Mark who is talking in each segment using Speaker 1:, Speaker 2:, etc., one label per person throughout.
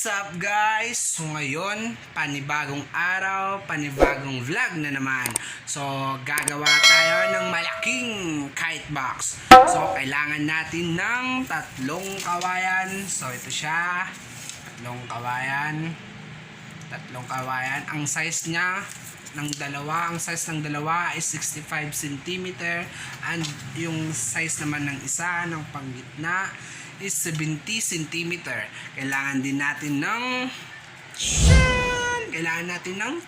Speaker 1: What's up guys? So ngayon, panibagong araw, panibagong vlog na naman. So gagawa tayo ng malaking kite box. So kailangan natin ng tatlong kawayan. So ito siya, tatlong kawayan. Ang size niya ang size ng dalawa is 65 cm and yung size naman ng isa ng panggitna is 70 cm. Kailangan din natin ng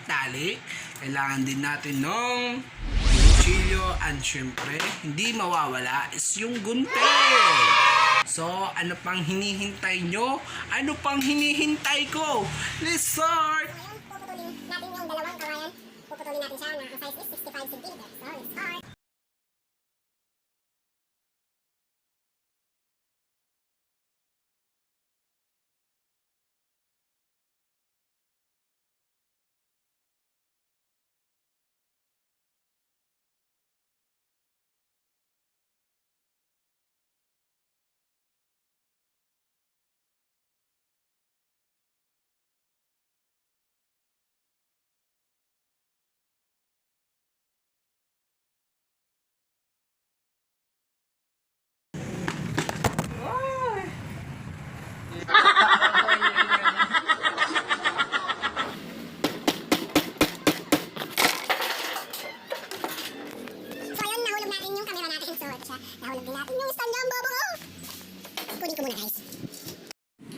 Speaker 1: tali, kailangan din natin ng kutsilyo, and syempre hindi mawawala is yung gunting. So ano pang hinihintay nyo? Ano pang hinihintay ko? Let's start!
Speaker 2: Puputulin natin yung dalawang kawayan. Puputulin natin siya na ang size is 65 cm. So let's start!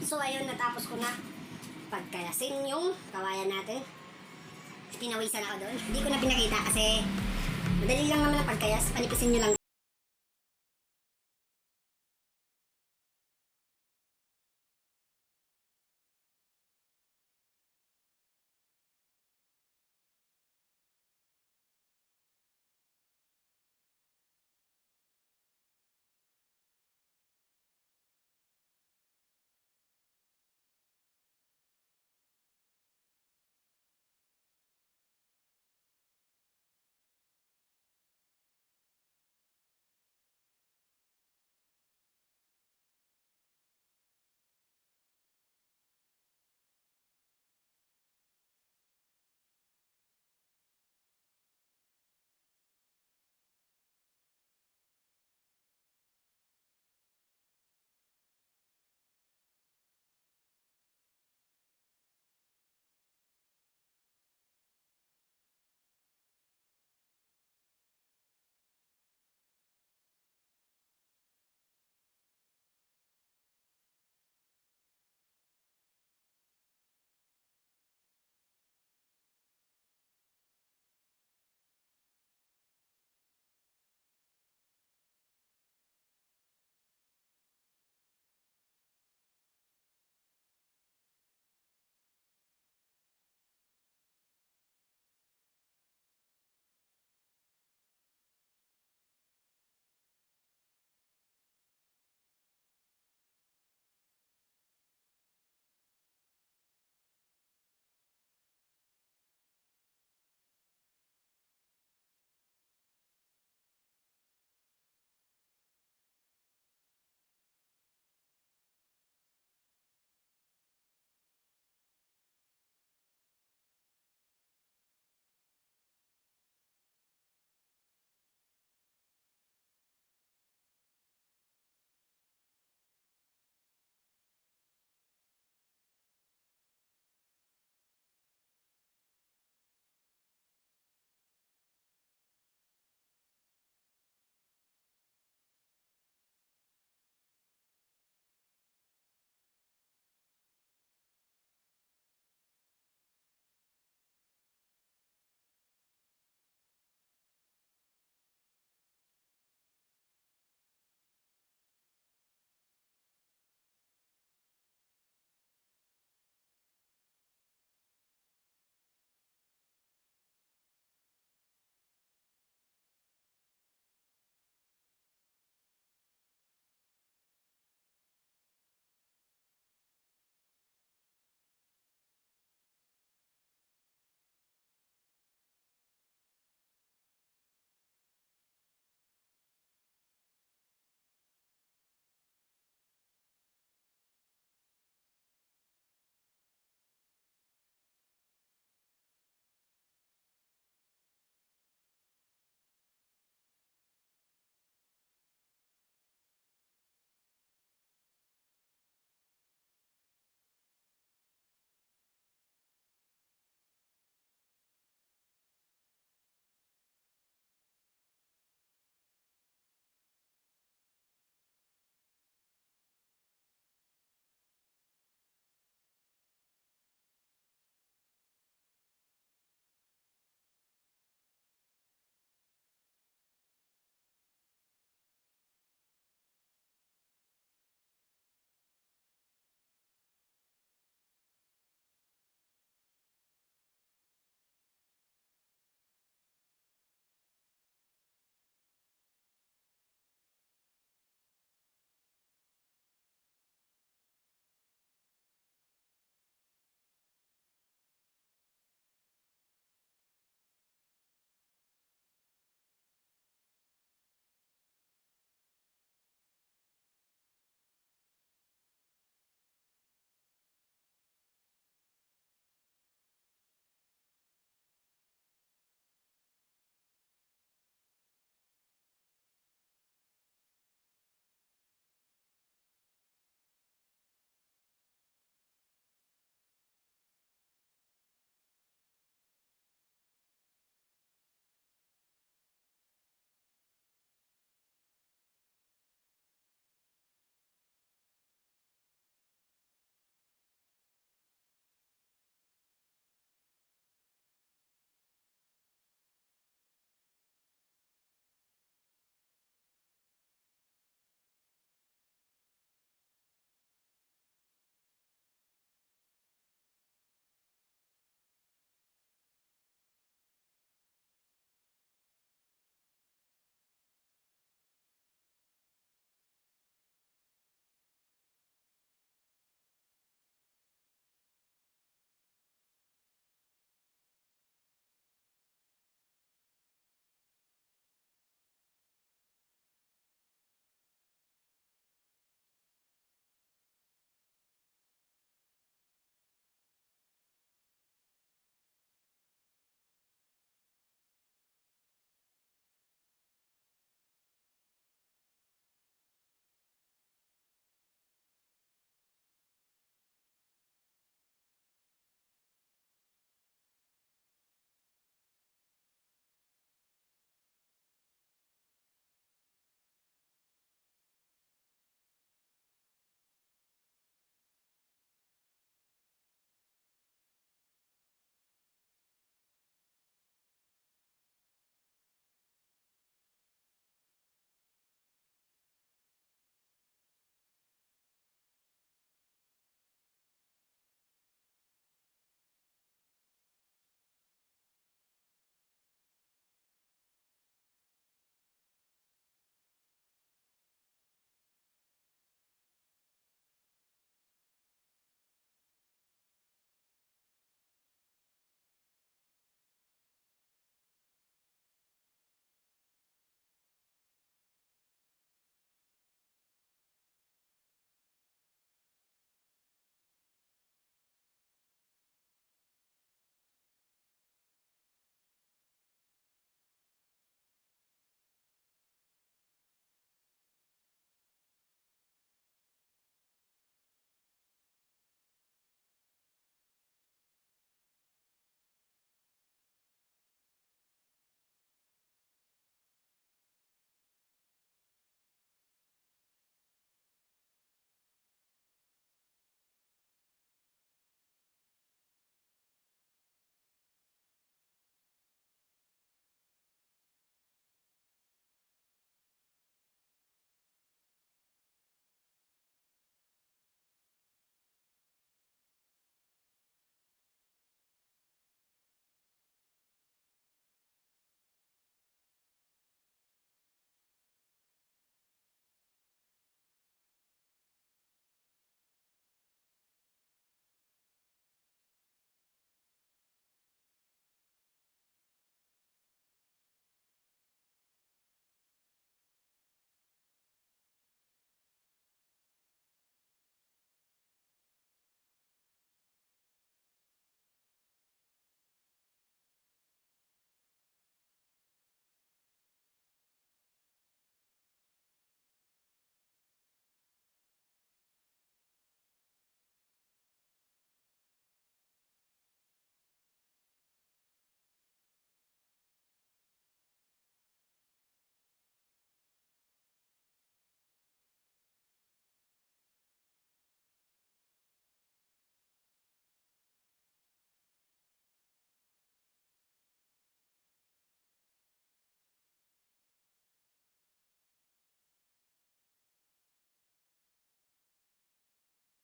Speaker 2: So ayun, natapos ko na pagkayasin yung kawayan natin. Pinawisan ako doon. Hindi ko na pinakita kasi madali lang naman ang pagkayas. Panipisin nyo lang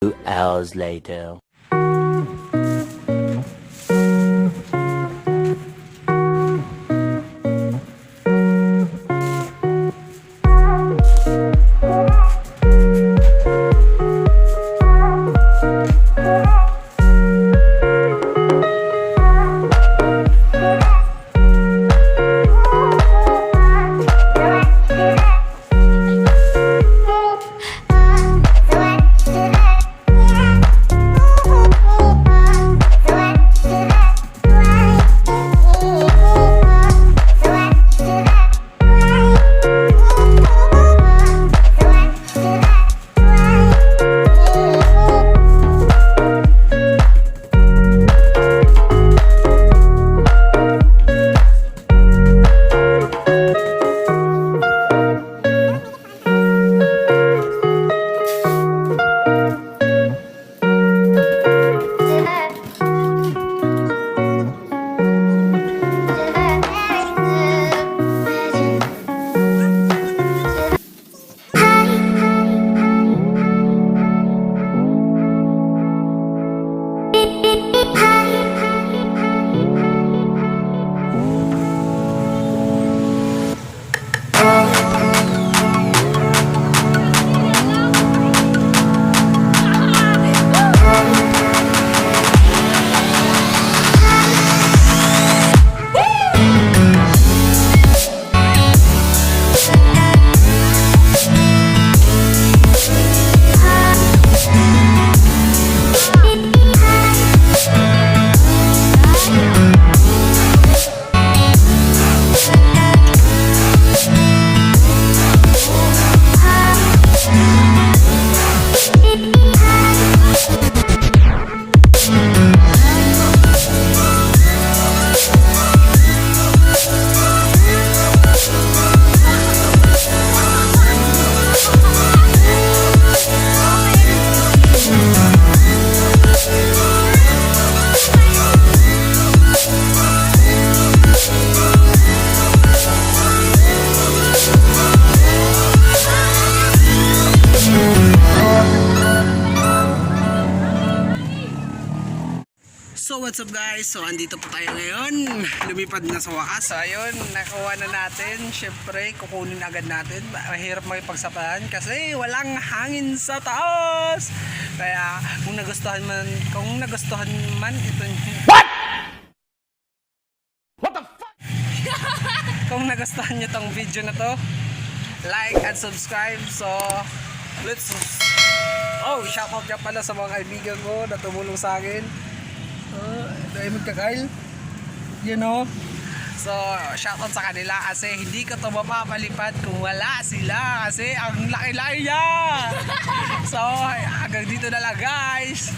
Speaker 3: 2 hours later.
Speaker 1: So what's up guys? So andito po tayo ngayon. Lumipad na sa wakas. So ayun, nakuha na natin. Syempre, kukunin agad natin. Mahirap makipagsapahan kasi walang hangin sa taas. Kaya kung nagustuhan man ito. What? What the fuck? Kung nagustuhan niyo tong video na to, like and subscribe. So let's shoutout ka pala sa mga kaibigan ko na tumulong sa akin. Dahil magkakail, you know. So shoutout sa kanila kasi hindi ko to mapapalipad kung wala sila kasi ang laki-laki niya. So hanggang dito na lang guys.